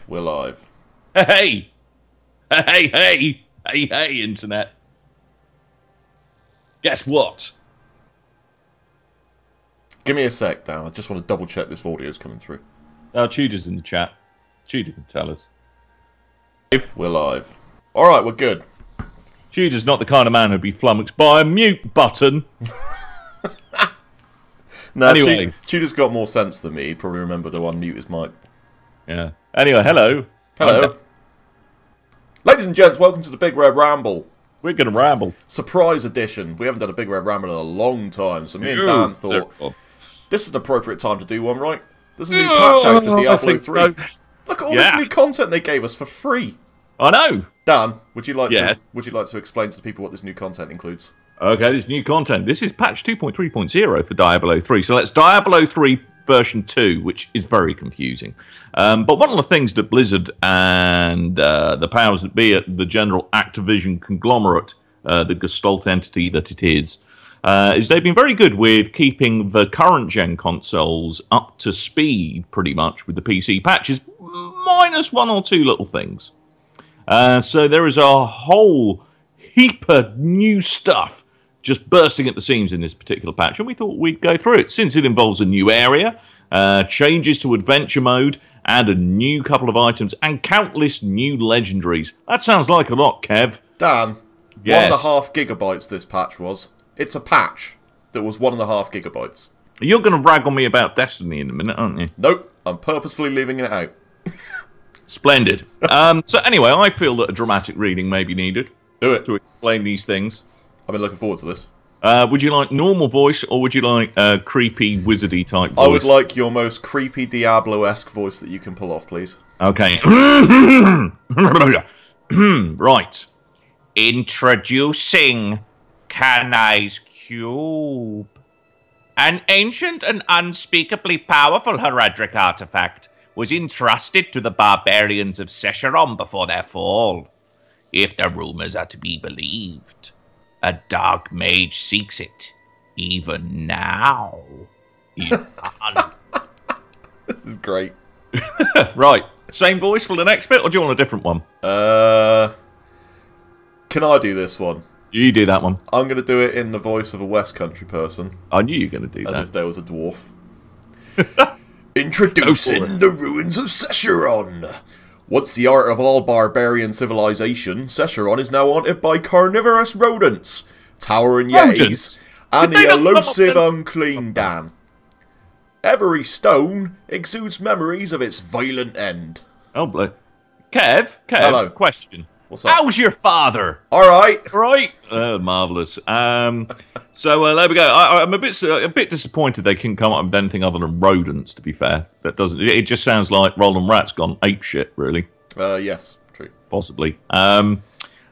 We're live. Hey! Hey, Internet. Guess what? Give me a sec, Dan. I just want to double check this audio's coming through. Tudor's in the chat. Tudor can tell us. We're live. Alright, we're good. Tudor's not the kind of man who'd be flummoxed by a mute button. No, anyway. Tudor's got more sense than me. He'd probably remember to unmute his mic. Yeah. Anyway, hello. Hello. Ladies and gents, welcome to the Big Red Ramble. We're going to ramble. Surprise edition. We haven't done a Big Red Ramble in a long time, so me and Dan thought, this is an appropriate time to do one, right? There's a new patch out for Diablo 3. So. Look at all this new content they gave us for free. I know. Dan, would you like to explain to the people what this new content includes? Okay, this new content. This is patch 2.3.0 for Diablo 3. So that's Diablo 3 version 2, which is very confusing. But one of the things that Blizzard and the powers that be at the general Activision conglomerate, the Gestalt entity that it is they've been very good with keeping the current gen consoles up to speed, pretty much, with the PC patches, minus one or two little things. So there is a whole heap of new stuff just bursting at the seams in this particular patch, and we thought we'd go through it, since it involves a new area, changes to adventure mode, and a new couple of items, and countless new legendaries. That sounds like a lot, Kev. Dan, yes. 1.5 gigabytes this patch was. It's a patch that was 1.5 gigabytes. You're going to brag on me about Destiny in a minute, aren't you? Nope, I'm purposefully leaving it out. Splendid. So anyway, I feel that a dramatic reading may be needed. Do it. To explain these things. I've been looking forward to this. Would you like normal voice, or would you like creepy, wizardy type voice? I would like your most creepy Diablo-esque voice that you can pull off, please. Okay. Right. Introducing Kanai's Cube. An ancient and unspeakably powerful heraldric artifact was entrusted to the barbarians of Secheron before their fall. If the rumors are to be believed, a dark mage seeks it, even now. This is great. Right. Same voice for the next bit, or do you want a different one? Can I do this one? You do that one. I'm going to do it in the voice of a West Country person. I knew you were going to do that. As if there was a dwarf. Introducing the ruins of Secheron. Once the art of all barbarian civilization, Secheron is now haunted by carnivorous rodents, towering yetis, and the elusive unclean Dan. Every stone exudes memories of its violent end. Oh, blood. Kev, hello. Question. What's up? How's your father? All right. Right. Marvellous. So there we go. I'm a bit disappointed they couldn't come up with anything other than rodents, to be fair. That doesn't. It just sounds like Roland Rat's gone apeshit, really. Yes, true. Possibly. And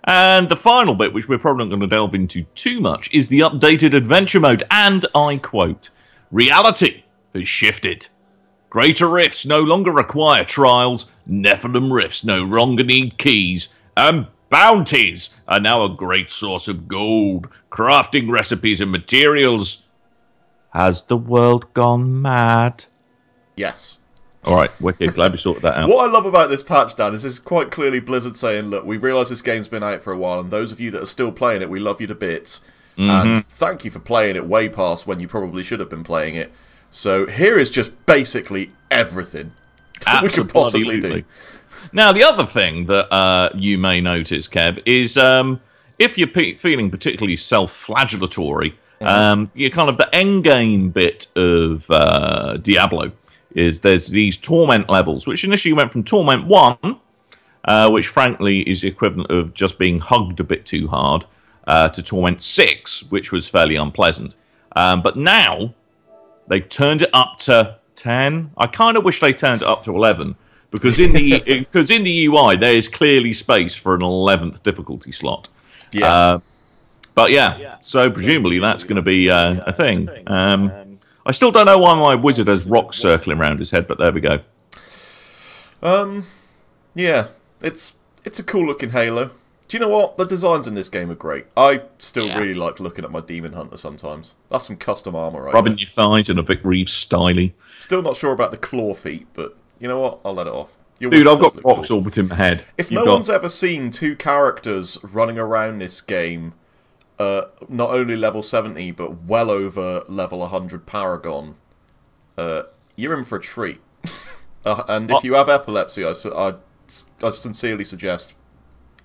the final bit, which we're probably not going to delve into too much, is the updated adventure mode. And I quote, "Reality has shifted. Greater rifts no longer require trials. Nephilim rifts no longer need keys. And bounties are now a great source of gold, crafting recipes and materials. Has the world gone mad?" Yes. All right, wicked. Glad we sorted that out. What I love about this patch, Dan, is this quite clearly Blizzard saying, look, we realise this game's been out for a while, and those of you that are still playing it, we love you to bits. And thank you for playing it way past when you probably should have been playing it. So here is just basically everything that we could possibly do. Now, the other thing that you may notice, Kev, is if you're feeling particularly self-flagellatory, you're kind of the endgame bit of Diablo is there's these Torment levels, which initially went from Torment 1, which frankly is the equivalent of just being hugged a bit too hard, to Torment 6, which was fairly unpleasant. But now they've turned it up to 10. I kind of wish they turned it up to 11. Because in the UI there is clearly space for an 11th difficulty slot. Yeah. But yeah, so presumably that's going to be a thing. I still don't know why my wizard has rocks circling around his head, but there we go. Yeah, it's a cool looking Halo. Do you know what? The designs in this game are great. I still really like looking at my Demon Hunter sometimes. That's some custom armor right Rubbing your thighs in a Vic Reeves styly. Still not sure about the claw feet, but you know what? I'll let it off. Dude, I've got rocks orbiting my head. If no one's ever seen two characters running around this game, not only level 70, but well over level 100 Paragon, you're in for a treat. And if you have epilepsy, I sincerely suggest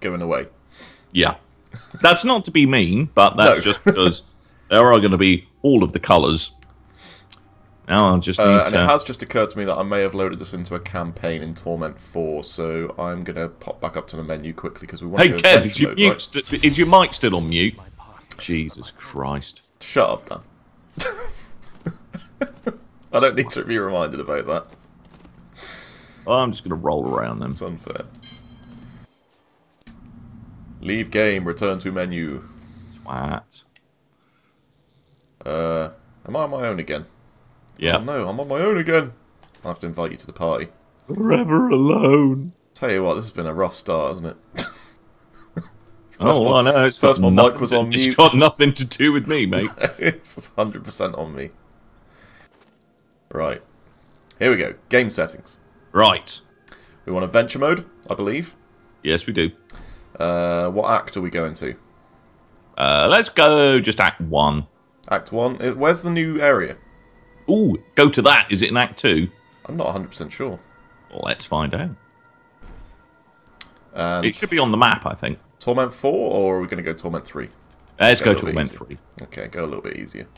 going away. Yeah. That's not to be mean, but that's just because there are going to be all of the colours. Now I just need and to... it has just occurred to me that I may have loaded this into a campaign in Torment 4, so I'm going to pop back up to the menu quickly because we want to go Kev, is your mic still on mute? Jesus Christ. Shut up, Dan. I don't need to be reminded about that. I'm just going to roll around them. It's unfair. Leave game, return to menu. Twat. Am I on my own again? Yeah. Oh no, I'm on my own again. I have to invite you to the party. Forever alone. Tell you what, this has been a rough start, hasn't it? I know. First my mic was on mute. It's got nothing to do with me, mate. It's 100% on me. Right. Here we go. Game settings. Right. We want adventure mode, I believe. Yes, we do. What act are we going to? Let's go just Act 1. Act 1? Where's the new area? Ooh, go to that. Is it in Act 2? I'm not 100% sure. Well, let's find out. And it should be on the map, I think. Torment 4, or are we going to go Torment 3? Let's go Torment 3. Okay, go a little bit easier.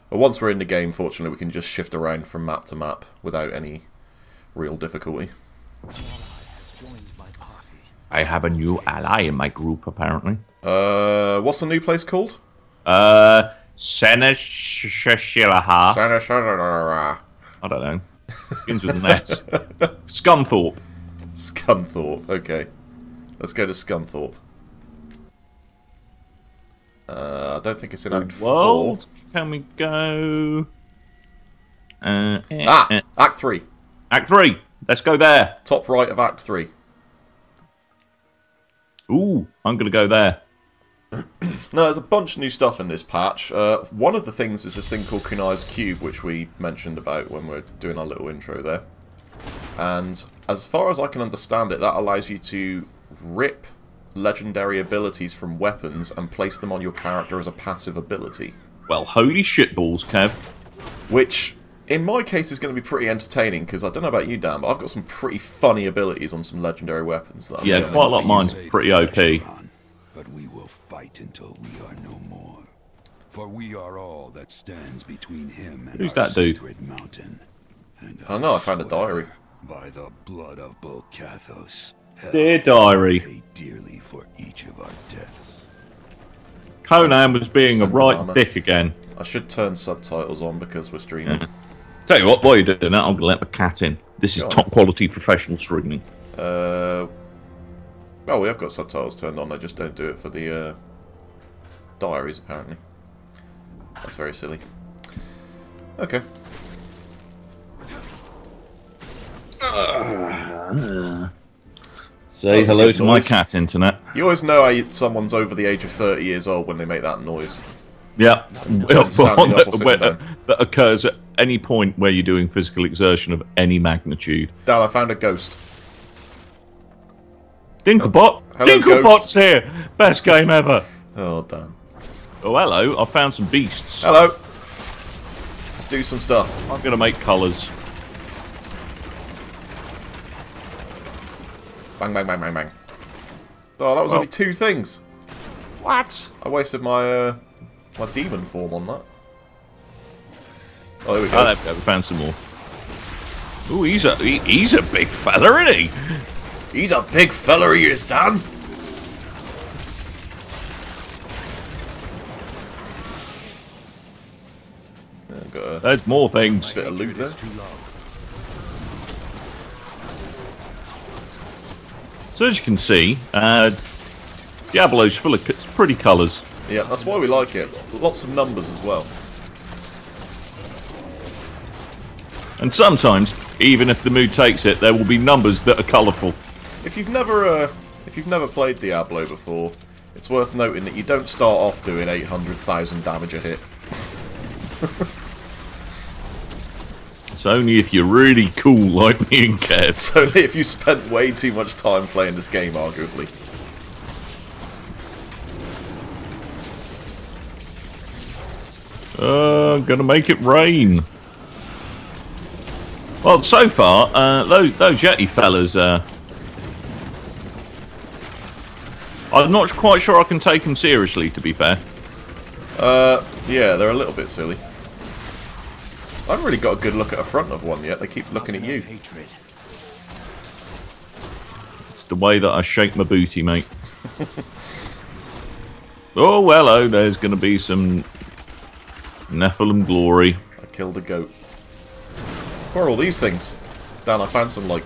But once we're in the game, fortunately, we can just shift around from map to map without any real difficulty. I have a new ally in my group, apparently. What's the new place called? Seneshilaha. I don't know. Begins with an S. Scunthorpe. Scunthorpe, okay. Let's go to Scunthorpe. I don't think it's in Act 4. Can we go... Act 3. Act 3. Let's go there. Top right of Act 3. Ooh, I'm going to go there. No, there's a bunch of new stuff in this patch. One of the things is this thing called Kunai's Cube, which we mentioned about when we were doing our little intro there. And as far as I can understand it, that allows you to rip legendary abilities from weapons and place them on your character as a passive ability. Well, holy shitballs, Kev. Which, in my case, is going to be pretty entertaining, because I don't know about you, Dan, but I've got some pretty funny abilities on some legendary weapons. That I'm quite a lot of mine's pretty OP. But we will fight until we are no more. For we are all that stands between him and Who's that dude? Mountain. And I know, I found a diary. By the blood of Bolcathos, Dear diary. pay dearly for each of our deaths. Conan was being a right dick again. I should turn subtitles on because we're streaming. Tell you what, while you're doing that, I'm going to let the cat in. This is top quality professional streaming. Oh, we have got subtitles turned on, I just don't do it for the diaries, apparently. That's very silly. Okay. Say hello to my cat, Internet. You always know someone's over the age of 30 years old when they make that noise. Yeah. That occurs at any point where you're doing physical exertion of any magnitude. Dan, I found a ghost. Dinklebot! Hello, Dinklebot's here! Best game ever! Oh, Dan. Oh, hello. I found some beasts. Hello! Let's do some stuff. I'm going to make colours. Bang, bang, bang, bang, bang. Oh, that was only 2 things. What? I wasted my my demon form on that. Oh, there we go. Oh, there we go. We found some more. Ooh, he's a big fella, isn't he? He's a big fella, he is, Dan. There's more things. Bit of loot there. So as you can see, Diablo's full of pretty colours. Yeah, that's why we like it. Lots of numbers as well. And sometimes, even if the mood takes it, there will be numbers that are colourful. If you've never played Diablo before, it's worth noting that you don't start off doing 800,000 damage a hit. It's only if you're really cool like me and Kev. It's only if you spent way too much time playing this game, arguably. Gonna make it rain. Well, so far, those Yeti fellas, I'm not quite sure I can take them seriously, to be fair. Yeah, they're a little bit silly. I haven't really got a good look at a front of one yet. They keep looking at you. It's the way that I shake my booty, mate. Oh, well, oh, there's going to be some Nephilim glory. I killed a goat. What are all these things? Dan, I found some, like...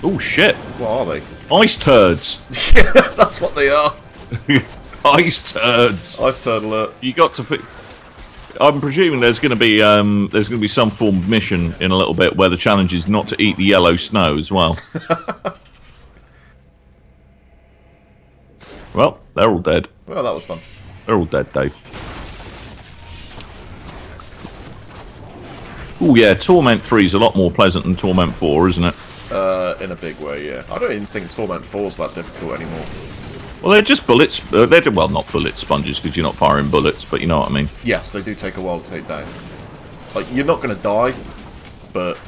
Oh, shit. What are they? Ice turds. Yeah, that's what they are. Ice turds. Ice turd alert. You got to... I'm presuming there's going to be some form of mission in a little bit where the challenge is not to eat the yellow snow as well. Well, they're all dead. Well, that was fun. They're all dead, Dave. Oh yeah, Torment 3 is a lot more pleasant than Torment 4, isn't it? In a big way, yeah. I don't even think Torment 4 is that difficult anymore. Well, they're just bullets. Well, not bullet sponges because you're not firing bullets, but you know what I mean. Yes, they do take a while to take down. Like, you're not going to die, but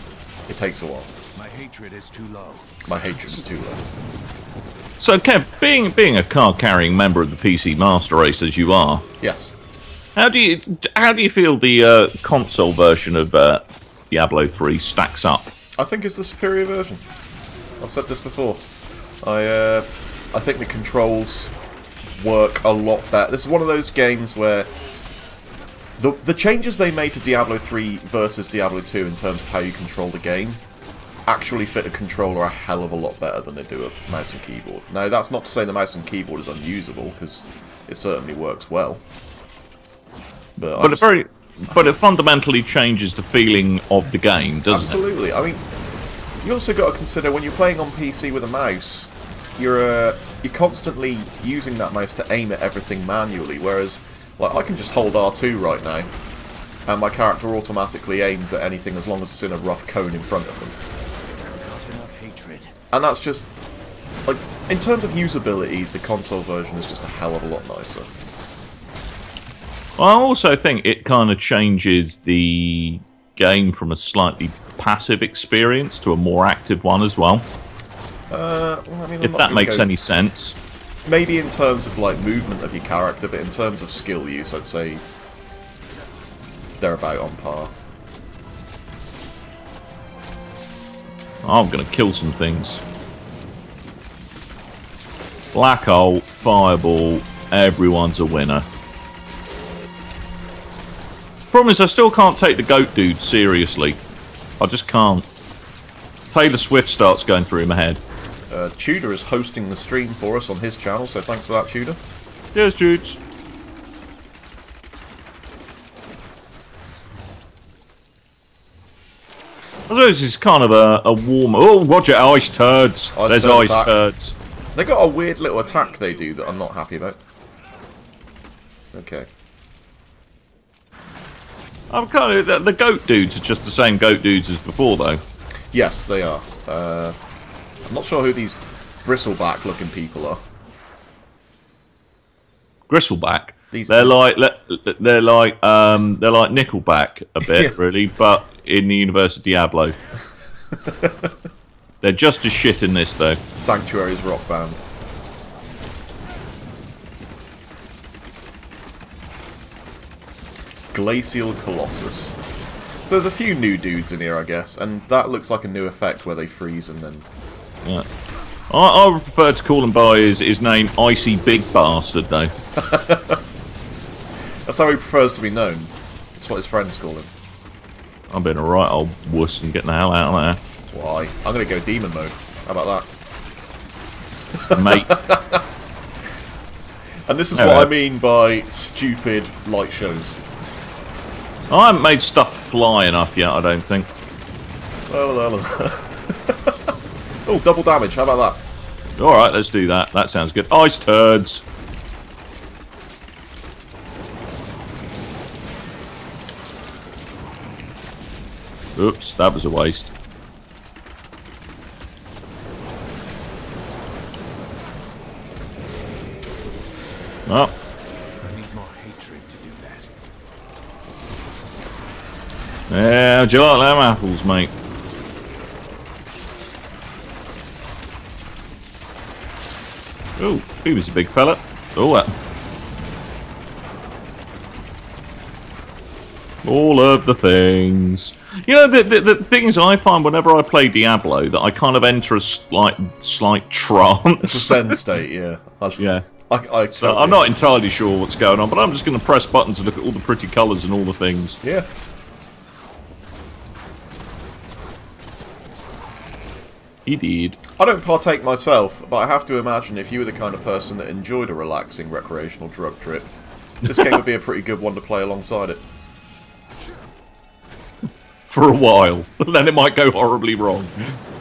it takes a while. My hatred is too low. My hatred is too low. So, Kev, being a card-carrying member of the PC Master Race as you are, Yes. how do you feel the console version of Diablo 3 stacks up? I think it's the superior version. I've said this before. I think the controls work a lot better. This is one of those games where the changes they made to Diablo 3 versus Diablo 2 in terms of how you control the game actually fit a controller a hell of a lot better than they do a mouse and keyboard. Now, that's not to say the mouse and keyboard is unusable, because it certainly works well. But it fundamentally changes the feeling of the game, doesn't Absolutely. I mean, you also got to consider when you're playing on PC with a mouse, you're constantly using that mouse to aim at everything manually, whereas like I can just hold R2 right now, and my character automatically aims at anything as long as it's in a rough cone in front of them. And that's just like, in terms of usability, the console version is just a hell of a lot nicer. I also think it kind of changes the game from a slightly passive experience to a more active one as well. Well, I mean, if that makes any sense. Maybe in terms of like movement of your character, but in terms of skill use, I'd say they're about on par. I'm going to kill some things. Black hole, fireball, everyone's a winner. Problem is, I still can't take the goat dude seriously. I just can't. Taylor Swift starts going through my head. Tudor is hosting the stream for us on his channel, so thanks for that, Tudor. Cheers, Judes. I suppose this is kind of a warm... Oh, Roger, ice turds. There's ice turds. They got a weird little attack they do that I'm not happy about. Okay. I'm kind of... The goat dudes are just the same goat dudes as before, though. Yes, they are. I'm not sure who these bristleback-looking people are. Bristleback? They're like Nickelback a bit, yeah. Really, but in the universe of Diablo. They're just as shit in this, though. Sanctuary's rock band. Glacial Colossus. So there's a few new dudes in here, I guess, and that looks like a new effect where they freeze and then... Yeah. I would prefer to call him by his name, Icy Big Bastard, though. That's how he prefers to be known. That's what his friends call him. I'm being a right old wuss and getting the hell out of there. That's why. I'm going to go demon mode. How about that? Mate. And this is what I mean by stupid light shows. I haven't made stuff fly enough yet, I don't think. Oh, double damage. How about that? Alright, let's do that. That sounds good. Ice turds. Oops, that was a waste. Oh. I need more hatred to do that. Yeah, do you like them apples, mate? Oh, he was a big fella. Oh, all of the things. You know, the things I find whenever I play Diablo, that I kind of enter a slight trance. It's a zen state, yeah. Yeah. So I'm not entirely sure what's going on, but I'm just going to press buttons and look at all the pretty colours and all the things. Yeah. He did. I don't partake myself, but I have to imagine if you were the kind of person that enjoyed a relaxing recreational drug trip, this game would be a pretty good one to play alongside it. For a while. Then it might go horribly wrong.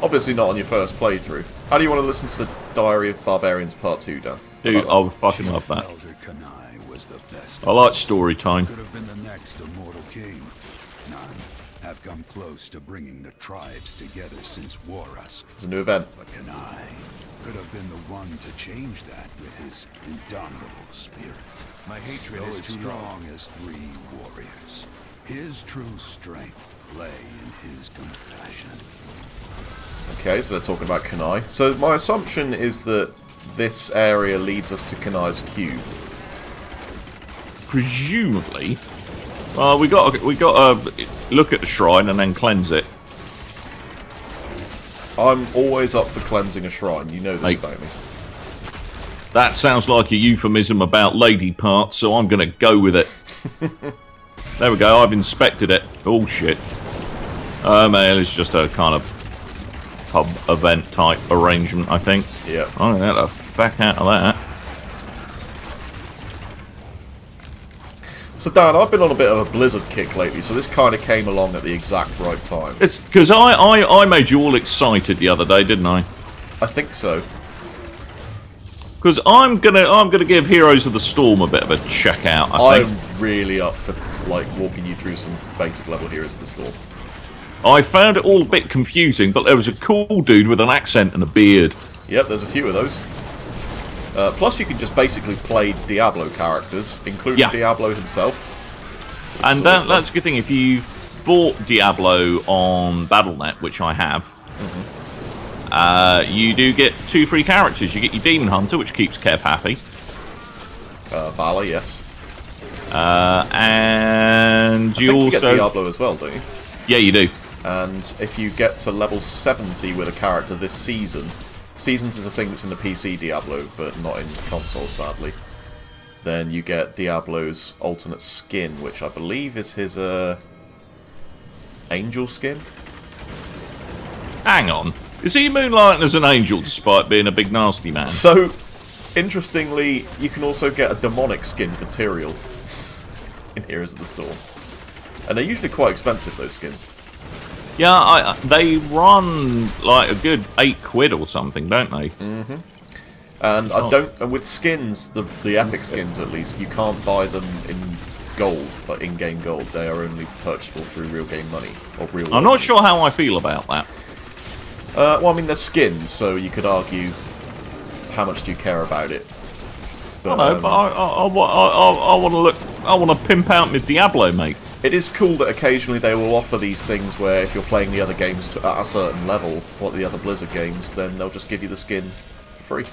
Obviously not on your first playthrough. How do you want to listen to the Diary of Barbarians Part 2, Dan? Dude, I would fucking love that. Elder Kanai was the best. I like story time. Could have been the next immortal king. None have come close to bringing the tribes together since Warus. It's a new event. But Kanai could have been the one to change that with his indomitable spirit. My hatred is as strong as 3 warriors. His true strength lay in his compassion. Okay, so they're talking about Kanai. So my assumption is that this area leads us to Kanai's cube. Presumably. We got to look at the shrine and then cleanse it. I'm always up for cleansing a shrine. You know this about me. That sounds like a euphemism about lady parts, so I'm going to go with it. There we go, I've inspected it. Oh shit. Man, it's just a kind of pub event type arrangement, I think. Yeah. I'm going to get the fuck out of that. So Dan, I've been on a bit of a Blizzard kick lately, so this kind of came along at the exact right time. It's because I made you all excited the other day, didn't I? I think so. Because I'm gonna give Heroes of the Storm a bit of a check out. I think. I'm really up for like walking you through some basic level Heroes of the Storm. I found it all a bit confusing, but there was a cool dude with an accent and a beard. Yep, there's a few of those. Plus, you can just basically play Diablo characters, including Diablo himself. And that's a good thing. If you've bought Diablo on Battle.net, which I have, you do get 2 free characters. You get your Demon Hunter, which keeps Kev happy. Valor, yes. And you also get Diablo as well, don't you? Yeah, you do. And if you get to level 70 with a character this season, Seasons is a thing that's in the PC Diablo, but not in console, sadly, then you get Diablo's alternate skin, which I believe is his angel skin. Hang on. Is he moonlighting as an angel despite being a big nasty man? So, interestingly, you can also get a demonic skin for Tyrael in Heroes of the Storm. And they're usually quite expensive, those skins. Yeah, they run like a good £8 or something, don't they? Mm-hmm. And and with skins, the epic skins at least, you can't buy them in gold, like in-game gold. They are only purchasable through real game money or real. I'm not sure how I feel about that. Well, I mean, they're skins, so you could argue how much do you care about it. But, I want to look. I want to pimp out my Diablo, mate. It is cool that occasionally they will offer these things where if you're playing the other games at a certain level, like the other Blizzard games, then they'll just give you the skin for free.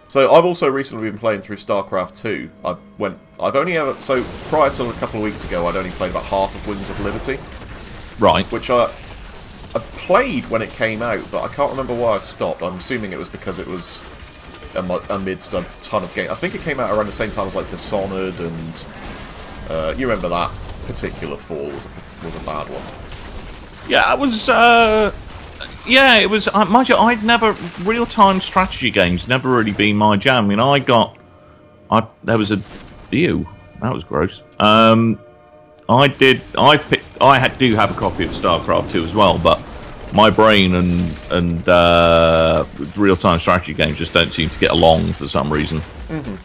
So I've also recently been playing through StarCraft 2. So prior to a couple of weeks ago, I'd only played about half of Wings of Liberty. Right. Which I played when it came out, but I can't remember why I stopped. I'm assuming it was because it was amidst a ton of games. I think it came out around the same time as like Dishonored and... you remember that particular fall was a bad one. Yeah, it was. Yeah, it was. Mind you, I'd never real-time strategy games never really been my jam. I mean, there was a. Ew, that was gross. Do have a copy of StarCraft 2 as well, but my brain and real-time strategy games just don't seem to get along for some reason. Mm-hmm.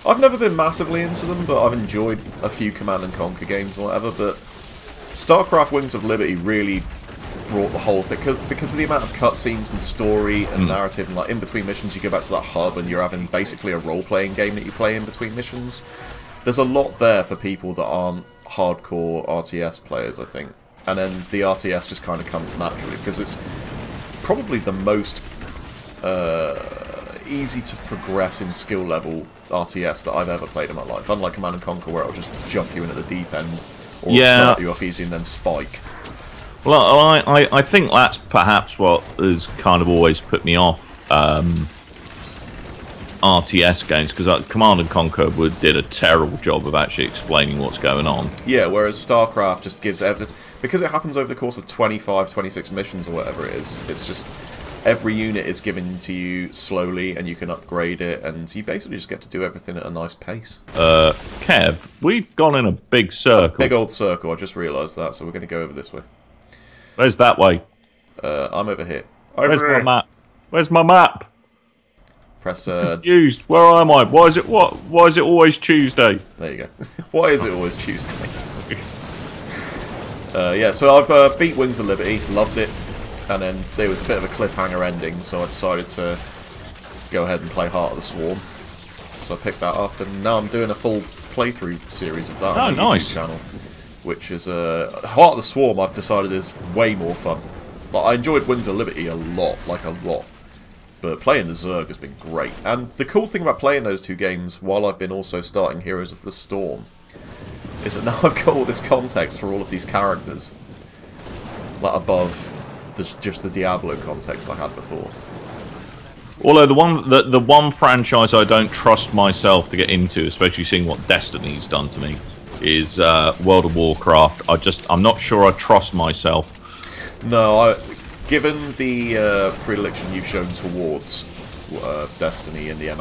I've never been massively into them, but I've enjoyed a few Command & Conquer games or whatever, but StarCraft Wings of Liberty really brought the whole thing, because of the amount of cutscenes and story and narrative, and like in between missions you go back to that hub and you're having basically a role-playing game that you play in between missions. There's a lot there for people that aren't hardcore RTS players, I think. And then the RTS just kind of comes naturally, because it's probably the most easy to progress in skill level RTS that I've ever played in my life. Unlike Command & Conquer, where it'll just jump you in at the deep end, or start you off easy and then spike. Well, I think that's perhaps what has kind of always put me off RTS games, because Command & Conquer did a terrible job of actually explaining what's going on. Yeah, whereas StarCraft just gives everything, because it happens over the course of 25, 26 missions or whatever it is. It's just every unit is given to you slowly, and you can upgrade it, and you basically just get to do everything at a nice pace. Kev, we've gone in a big circle. Big old circle, I just realised that, so we're going to go over this way. Where's that way? I'm over here. Where's my map? Where's my map? Press, confused. Where am I? Why is it always Tuesday? There you go. Why is it always Tuesday? Yeah, so I've beat Wings of Liberty, loved it, and then there was a bit of a cliffhanger ending, so I decided to go ahead and play Heart of the Swarm. So I picked that up, and now I'm doing a full playthrough series of that on my YouTube channel, which is Heart of the Swarm. I've decided is way more fun. But I enjoyed Wings of Liberty a lot, but playing the Zerg has been great. And the cool thing about playing those two games, while I've been also starting Heroes of the Storm, is that now I've got all this context for all of these characters, like above just the Diablo context I had before. Although the one franchise I don't trust myself to get into, especially seeing what Destiny's done to me, is World of Warcraft. I'm not sure I trust myself. No, given the predilection you've shown towards Destiny and the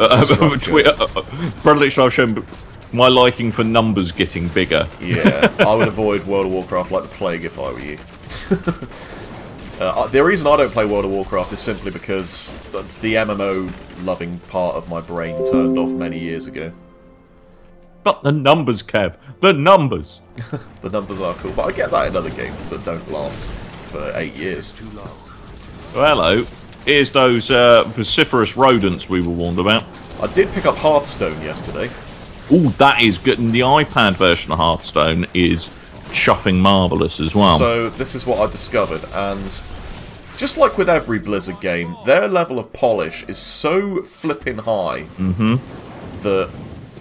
predilection I've shown, my liking for numbers getting bigger. Yeah, I would avoid World of Warcraft like the plague if I were you. The reason I don't play World of Warcraft is simply because the MMO-loving part of my brain turned off many years ago. But the numbers, Kev. The numbers. The numbers are cool, but I get that in other games that don't last for 8 years. Well, hello. Here's those vociferous rodents we were warned about. I did pick up Hearthstone yesterday. Ooh, that is good. And the iPad version of Hearthstone is chuffing marvellous as well. So this is what I discovered, and just like with every Blizzard game, their level of polish is so flipping high that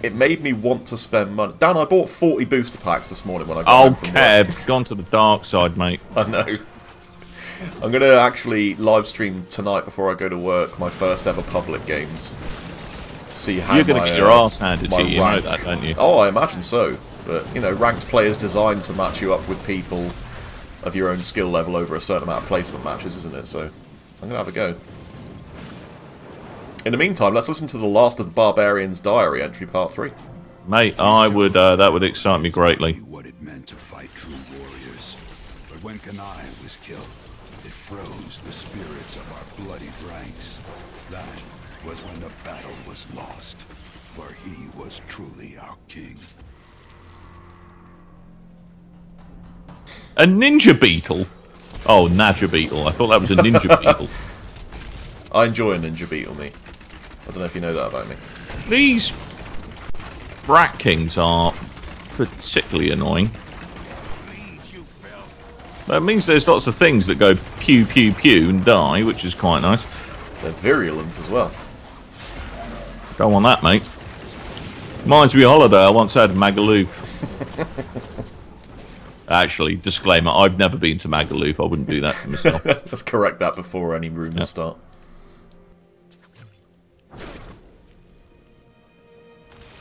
it made me want to spend money. Dan, I bought 40 booster packs this morning when I got home from work. Kev, gone to the dark side, mate. I know. I'm going to actually live stream tonight before I go to work my first ever public games. To see how you're going to get your ass handed to you, you know that, don't you? Oh, I imagine so. But, you know, ranked players designed to match you up with people of your own skill level over a certain amount of placement matches, isn't it? So, I'm going to have a go. In the meantime, let's listen to The Last of the Barbarian's Diary, entry part 3. Mate, I would, that would excite me greatly. What it meant to fight true warriors. But when Kanai was killed, it froze the spirits of our bloodied ranks. That was when the battle was lost, where he was truly our king. A ninja beetle? Oh, Nadja beetle. I thought that was a ninja beetle. I enjoy a ninja beetle, me. I don't know if you know that about me. These Rat Kings are particularly annoying. That means there's lots of things that go pew pew pew and die, which is quite nice. They're virulent as well. Don't want that, mate. Reminds me of holiday. I once had Magaluf. Actually, disclaimer, I've never been to Magaluf. I wouldn't do that to myself. Let's correct that before any rumours start.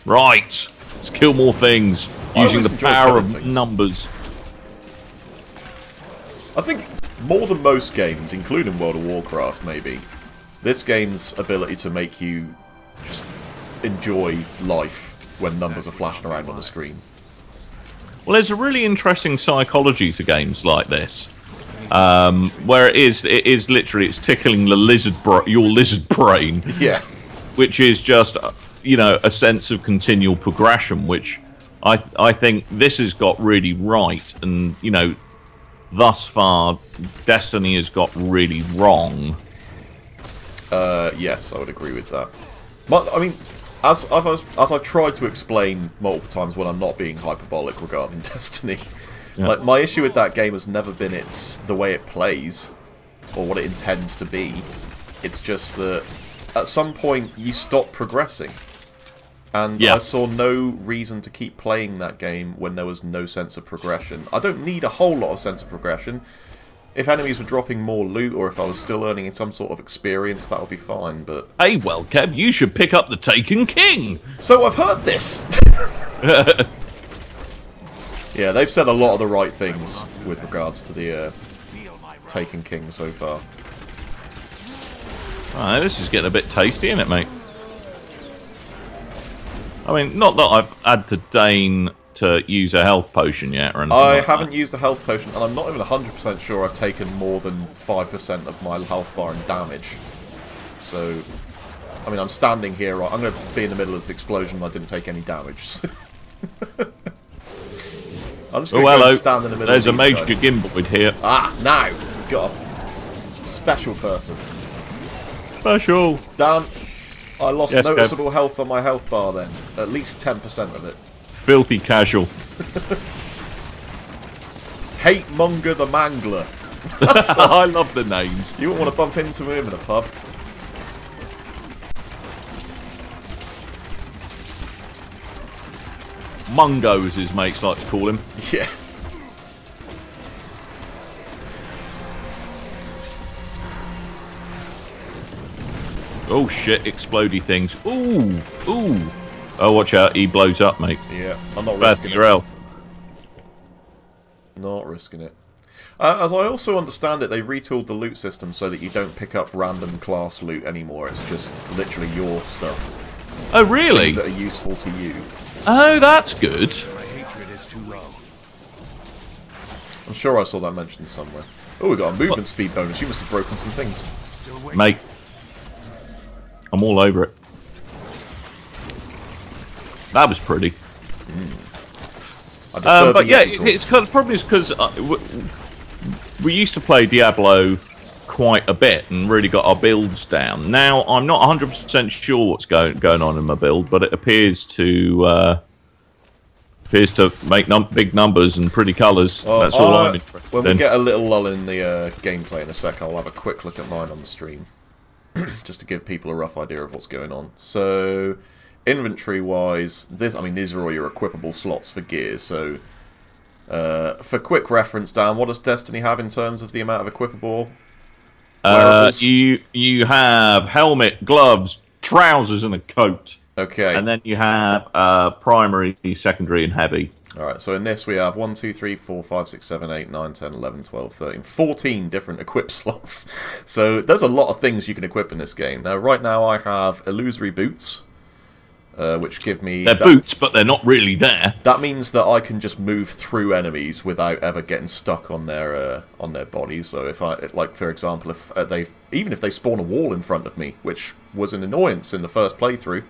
Right. Let's kill more things using the power of numbers. I think more than most games, including World of Warcraft maybe, this game's ability to make you just enjoy life when numbers are flashing around on the screen. Well, there's a really interesting psychology to games like this, where it is literally, it's tickling the your lizard brain. Yeah. Which is just, you know, a sense of continual progression, which I think this has got really right, and thus far, Destiny has got really wrong. Yes, I would agree with that. But I mean, as I've tried to explain multiple times when I'm not being hyperbolic regarding Destiny, like my issue with that game has never been the way it plays or what it intends to be. It's just that at some point you stop progressing. And I saw no reason to keep playing that game when there was no sense of progression. I don't need a whole lot of sense of progression. If enemies were dropping more loot, or if I was still earning some sort of experience, that would be fine, but... Hey, well, Kev, you should pick up the Taken King! So I've heard this! Yeah, they've said a lot of the right things with regards to the Taken King so far. Alright, this is getting a bit tasty, isn't it, mate? I mean, not that I've had to deign to use a health potion yet or anything. I haven't used a health potion, and I'm not even 100% sure I've taken more than 5% of my health bar in damage. So, I mean, I'm standing here, I'm going to be in the middle of this explosion and I didn't take any damage. I'm just going to stand in the middle. There's a major gimboid here. Ah, now! We've got a special person. Special! Dan, I lost noticeable health on my health bar then. At least 10% of it. Filthy casual. Hate Monger the Mangler. I love the names. You wouldn't want to bump into him in a pub. Mungo, as his mates like to call him. Yeah. Oh shit, explodey things. Ooh, ooh. Oh, watch out, he blows up, mate. Yeah, I'm not Bad risking for your health. Not risking it. As I also understand it, they retooled the loot system so that you don't pick up random class loot anymore. It's just literally your stuff. Oh, really? Things that are useful to you. Oh, that's good. I'm sure I saw that mentioned somewhere. Oh, we got a movement speed bonus. You must have broken some things. Mate, I'm all over it. That was pretty. But yeah, it's kind of probably because we used to play Diablo quite a bit and really got our builds down. Now I'm not 100% sure what's going on in my build, but it appears to make big numbers and pretty colours. That's all I'm interested in. When we get a little lull in the gameplay in a sec, I'll have a quick look at mine on the stream, just to give people a rough idea of what's going on. So, inventory-wise, these are all your equipable slots for gear. So, for quick reference, Dan, what does Destiny have in terms of the amount of equipable wearables? You have helmet, gloves, trousers, and a coat. Okay. And then you have primary, secondary, and heavy. Alright, so in this we have 1, 2, 3, 4, 5, 6, 7, 8, 9, 10, 11, 12, 13, 14 different equip slots. So there's a lot of things you can equip in this game. Now, right now I have illusory boots, which give me... They're boots, but they're not really there. That means that I can just move through enemies without ever getting stuck on their bodies. So if I, like for example, even if they spawn a wall in front of me, which was an annoyance in the first playthrough,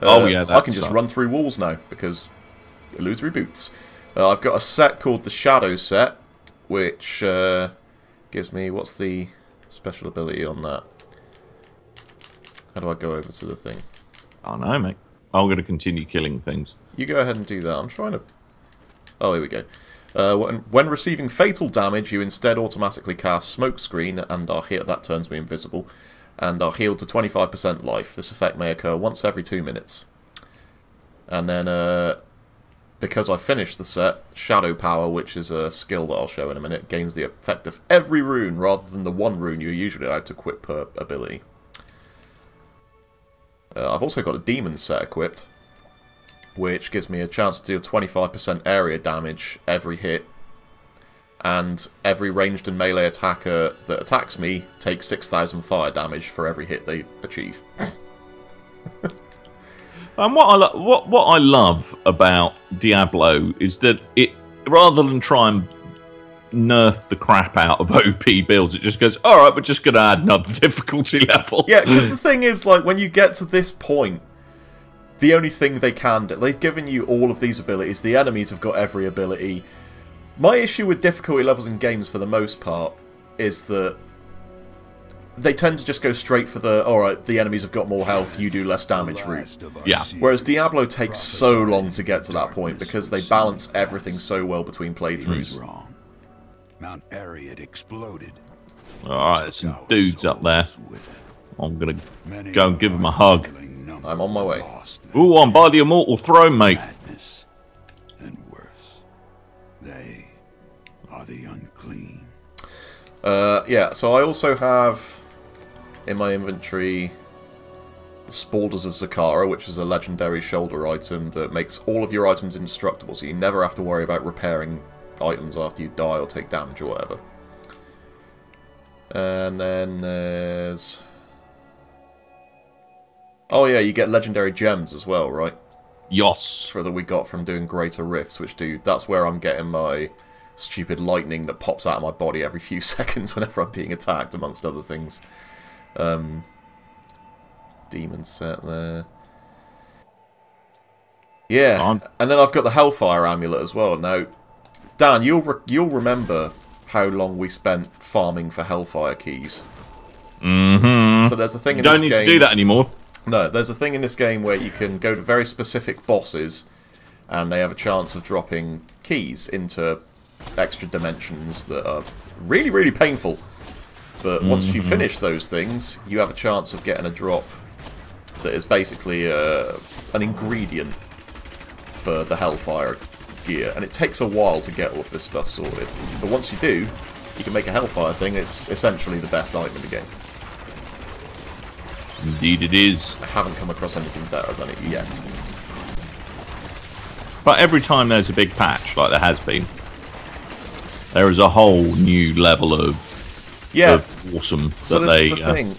I can just run through walls now because illusory boots. I've got a set called the Shadow set, which gives me, what's the special ability on that? How do I go over to the thing? I don't know, mate. I'm going to continue killing things. You go ahead and do that. I'm trying to... Oh, here we go. When receiving fatal damage, you instead automatically cast Smokescreen, and that turns me invisible, and are healed to 25% life. This effect may occur once every 2 minutes. And then, because I finished the set, Shadow Power, which is a skill that I'll show in a minute, gains the effect of every rune rather than the one rune you're usually allowed to equip per ability. I've also got a Demon set equipped, which gives me a chance to deal 25% area damage every hit, and every ranged and melee attacker that attacks me takes 6,000 fire damage for every hit they achieve. And what I love about Diablo is that it, rather than try and nerf the crap out of OP builds, it just goes, alright, we're just going to add another difficulty level. Yeah, because the thing is, like, when you get to this point, the only thing they can do. They've given you all of these abilities. The enemies have got every ability. My issue with difficulty levels in games, for the most part, is that they tend to just go straight for the, alright, the enemies have got more health, you do less damage route. Yeah. Whereas Diablo takes so long to get to that point because they balance everything so well between playthroughs. Wrong. Mount Ariad exploded. Alright, there's some dudes up there. I'm gonna go and give them a hug. I'm on my way. Ooh, I'm by the immortal throne, mate. Madness and worse. They are the unclean. Yeah, so I also have in my inventory the Spaulders of Zakara, which is a legendary shoulder item that makes all of your items indestructible, so you never have to worry about repairing items after you die or take damage or whatever. And then there's... Oh yeah, you get legendary gems as well, right? Yos. For that we got from doing Greater Rifts, which do... That's where I'm getting my stupid lightning that pops out of my body every few seconds whenever I'm being attacked, amongst other things. Demon set there. Yeah, and then I've got the Hellfire Amulet as well. Now, Dan, you'll remember how long we spent farming for Hellfire keys. Mm-hmm. So there's a thing you in this don't game... need to do that anymore. No, there's a thing in this game where you can go to very specific bosses and they have a chance of dropping keys into extra dimensions that are really, really painful. But once you finish those things, you have a chance of getting a drop that is basically an ingredient for the Hellfire gear. And it takes a while to get all of this stuff sorted. But once you do, you can make a Hellfire thing. It's essentially the best item in the game. Indeed it is. I haven't come across anything better than it yet. But every time there's a big patch, like there has been, there is a whole new level of awesome so that this they... is the thing.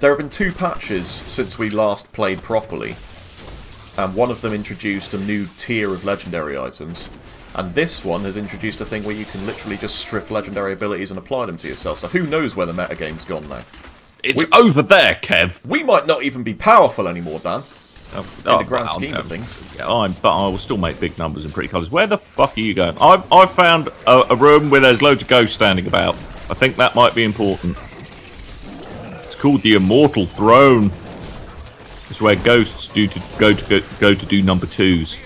There have been 2 patches since we last played properly. And one of them introduced a new tier of legendary items. And this one has introduced a thing where you can literally just strip legendary abilities and apply them to yourself. So who knows where the metagame's gone now. It's over there, Kev. We might not even be powerful anymore, Dan. In the grand scheme of things. Yeah, but I will still make big numbers and pretty colours. Where the fuck are you going? I've found a room where there's loads of ghosts standing about. I think that might be important. It's called the Immortal Throne. It's where ghosts go to do number 2s.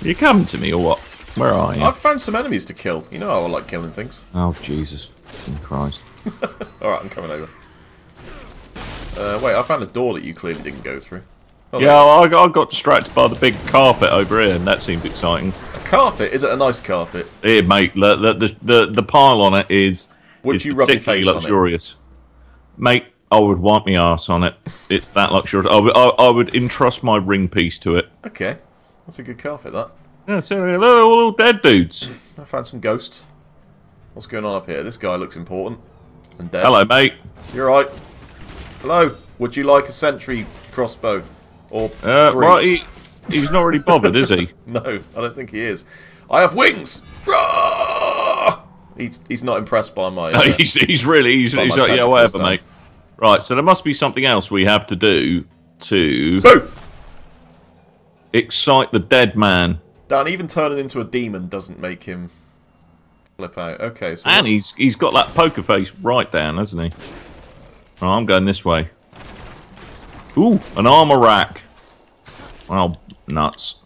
Are you coming to me or what? Where are you? I've found some enemies to kill. You know how I like killing things. Oh, Jesus fucking Christ. Alright, I'm coming over. Wait, I found a door that you clearly didn't go through. Oh, yeah, I got distracted by the big carpet over here, and that seemed exciting. A carpet? Is it a nice carpet? Here, mate, the pile on it is rub your face luxurious. On it? Mate, I would wipe my arse on it. It's that luxurious. I would entrust my ring piece to it. Okay, that's a good carpet, that. Yeah, so they're all dead dudes. I found some ghosts. What's going on up here? This guy looks important. And dead. Hello, mate. You're right. Hello. Would you like a sentry crossbow? Or right, he's not really bothered, is he? No, I don't think he is. I have wings! He's not impressed by my... he's like, yeah, whatever, mate. Right, so there must be something else we have to do to... Boo! Excite the dead man. Dan, even turning into a demon doesn't make him flip out. Okay, so... And he's got that poker face right down, hasn't he? Oh, I'm going this way. Ooh, an armor rack. Well, nuts.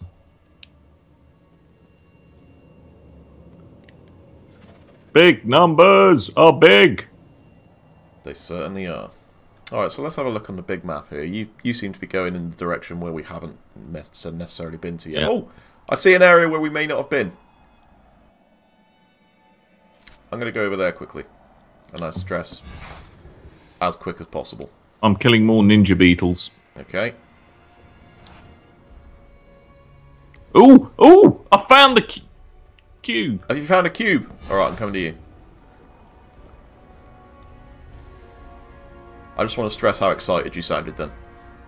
Big numbers are big. They certainly are. Alright, so let's have a look on the big map here. You seem to be going in the direction where we haven't necessarily been to yet. Yeah. Oh, I see an area where we may not have been. I'm going to go over there quickly. And I stress as quick as possible. I'm killing more ninja beetles. Okay. Ooh! Ooh! I found the cube. Have you found a cube? Alright, I'm coming to you. I just want to stress how excited you sounded then.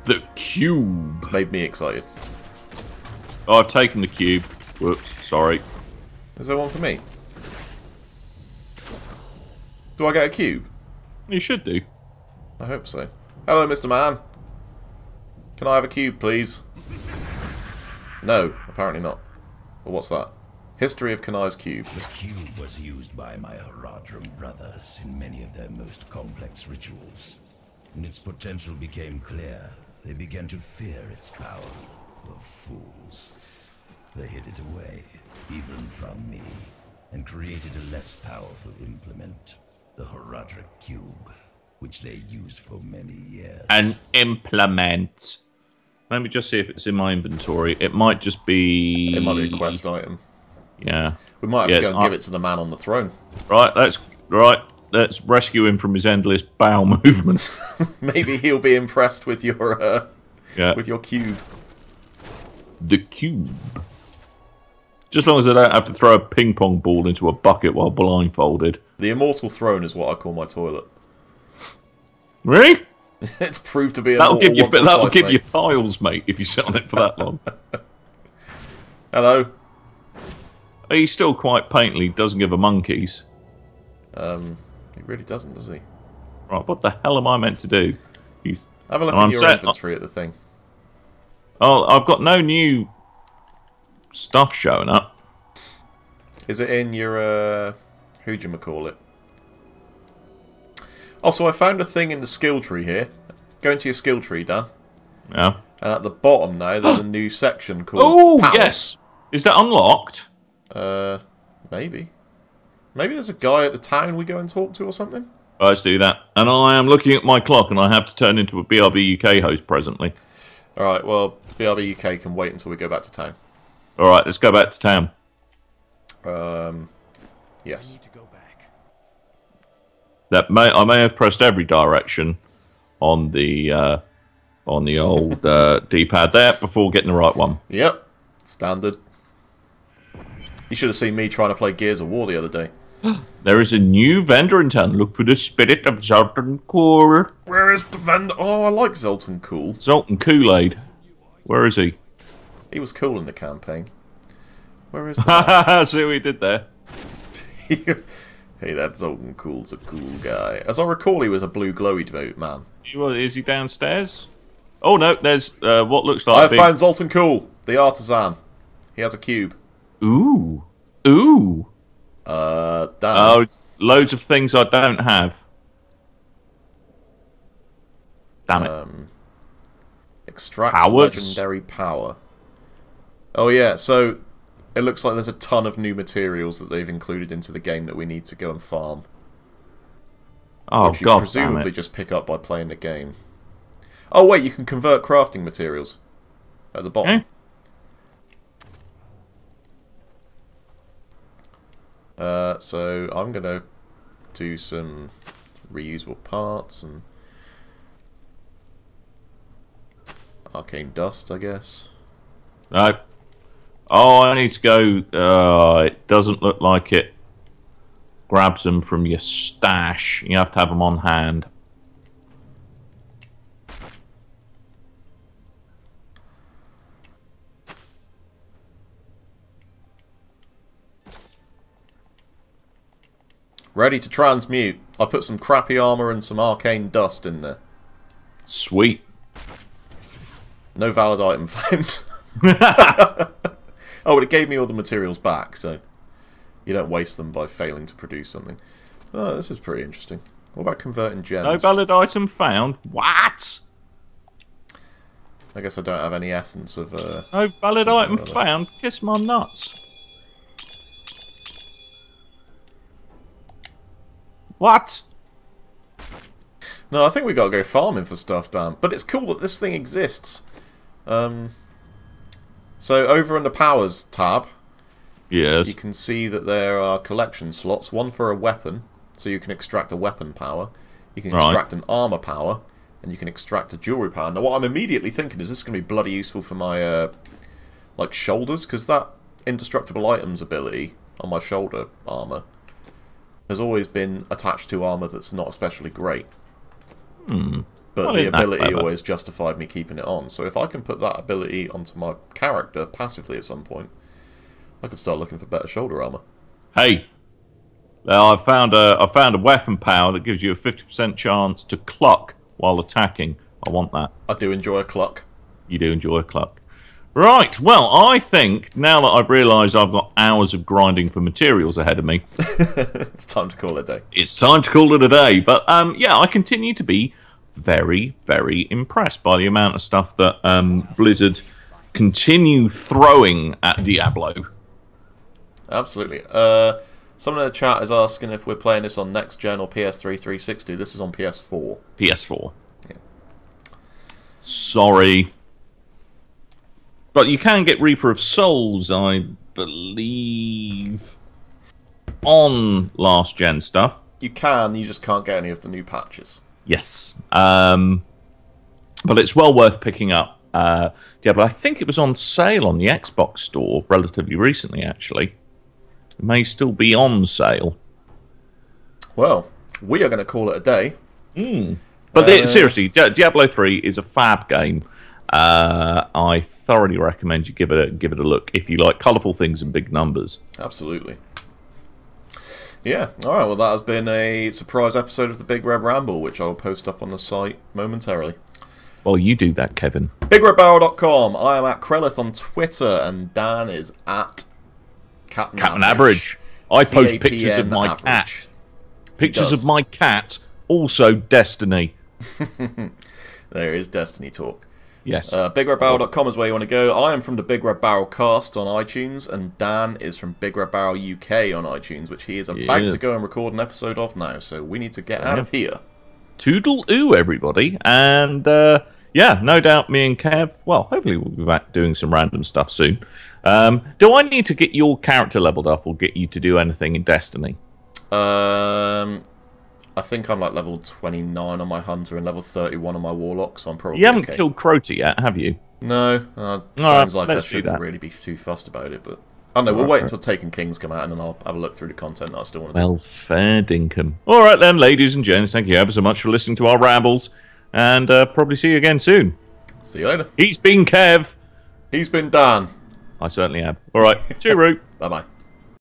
The cube. It's made me excited. Oh, I've taken the cube. Whoops, sorry. Is there one for me? Do I get a cube? You should do. I hope so. Hello, Mr. Man. Can I have a cube, please? No, apparently not. Well, what's that? History of Kanai's cube. The cube was used by my BigRedRamble brothers in many of their most complex rituals. When its potential became clear, they began to fear its power. The fools. They hid it away, even from me, and created a less powerful implement, the BigRedRamble cube, which they used for many years. An implement. Let me just see if it's in my inventory. It might just be... It might be a quest item. Yeah. We might have to go and give it to the man on the throne. Right, let's rescue him from his endless bowel movement. Maybe he'll be impressed with your with your cube. The cube. Just as long as I don't have to throw a ping pong ball into a bucket while blindfolded. The immortal throne is what I call my toilet. Really? It's proved to be that'll give you twice, give you piles, mate, if you sit on it for that long. Hello. He still quite painfully doesn't give a monkeys. He really doesn't, does he? Right, what the hell am I meant to do? Have a look at your inventory at the thing. Oh, I've got no new stuff showing up. Is it in your, who'd-you-call-it? Also, I found a thing in the skill tree here. Go into your skill tree, Dan. Yeah. And at the bottom now, there's a new section called Oh, Power. yes! Is that unlocked? Maybe. Maybe there's a guy at the town we go and talk to or something? Let's do that. And I am looking at my clock, and I have to turn into a BRB UK host presently. Alright, well, BRB UK can wait until we go back to town. Alright, let's go back to town. Yes. I may have pressed every direction on the old D-pad there before getting the right one. Yep. Standard. You should have seen me trying to play Gears of War the other day. There is a new vendor in town. Look for the spirit of Zoltan Cool. Where is the vendor? Oh, I like Zoltan Cool. Zoltan Kool-Aid. Where is he? He was cool in the campaign. Where is that? See what he did there? Hey, that Zoltan Cool's a cool guy. As I recall, he was a blue glowy man. Is he downstairs? Oh no, there's what looks like. I found Zoltan Cool, the artisan. He has a cube. Ooh, ooh. Damn. Oh, loads of things I don't have. Damn it. Extract Powers? legendary power. Oh yeah, so it looks like there's a ton of new materials that they've included into the game that we need to go and farm. Oh which you god, presumably damn it. just pick up by playing the game. Oh wait, you can convert crafting materials at the bottom. Okay. So I'm gonna do some reusable parts and arcane dust, I guess. No. Oh, I need to go. It doesn't look like it grabs them from your stash. You have to have them on hand. Ready to transmute. I put some crappy armor and some arcane dust in there. Sweet. No valid item found. Oh, but it gave me all the materials back, so you don't waste them by failing to produce something. Oh, this is pretty interesting. What about converting gems? No valid item found. What? I guess I don't have any essence of... No valid item other. found. Kiss my nuts. What? No, I think we gotta go farming for stuff, Dan. But it's cool that this thing exists. So over in the powers tab, Yes. you can see that there are collection slots. One for a weapon, so you can extract a weapon power. You can extract an armor power, and you can extract a jewelry power. Now, what I'm immediately thinking is this is going to be bloody useful for my like shoulders, because that indestructible items ability on my shoulder armor has always been attached to armor that's not especially great. But the ability always justified me keeping it on. So if I can put that ability onto my character passively at some point, I could start looking for better shoulder armor. Hey, Now, I found a weapon power that gives you a 50% chance to cluck while attacking. I want that. I do enjoy a cluck. You do enjoy a cluck. Right, well, I think, now that I've realised I've got hours of grinding for materials ahead of me... It's time to call it a day. It's time to call it a day. But, yeah, I continue to be very, very impressed by the amount of stuff that Blizzard continue throwing at Diablo. Absolutely. Someone in the chat is asking if we're playing this on next gen or PS3 360. This is on PS4. PS4. Yeah. Sorry. But you can get Reaper of Souls, I believe, on last gen stuff. You can, you just can't get any of the new patches. Yes. But it's well worth picking up. Diablo, I think it was on sale on the Xbox store relatively recently, actually. It may still be on sale. Well, we are going to call it a day. But seriously, Diablo 3 is a fab game. I thoroughly recommend you give it a look if you like colourful things and big numbers. Absolutely. Yeah, alright, well that has been a surprise episode of the Big Red Ramble, which I'll post up on the site momentarily. Well, you do that, Kevin. BigRedBarel.com. I am at Krelith on Twitter, and Dan is at Captain Average. I post pictures of my cat. Pictures of my cat, also Destiny. There is Destiny talk. Yes. BigRedBarel.com is where you want to go. I am from the Big Red Barrel cast on iTunes, and Dan is from Big Red Barrel UK on iTunes, which he is about to go and record an episode of now, so we need to get out of here. Toodle-oo, everybody. And, yeah, no doubt me and Kev, well, hopefully we'll be back doing some random stuff soon. Do I need to get your character leveled up or get you to do anything in Destiny? I think I'm like level 29 on my Hunter and level 31 on my Warlock, so I'm probably You haven't killed Crota yet, have you? No. Sounds like I shouldn't really be too fussed about it, but... I don't know, we'll wait until Taken Kings come out and then I'll have a look through the content that I still want to do. Well, fair dinkum. All right then, ladies and gents, thank you ever so much for listening to our rambles, and probably see you again soon. See you later. He's been Kev. He's been Dan. I certainly have. All right, cheerio. Bye-bye.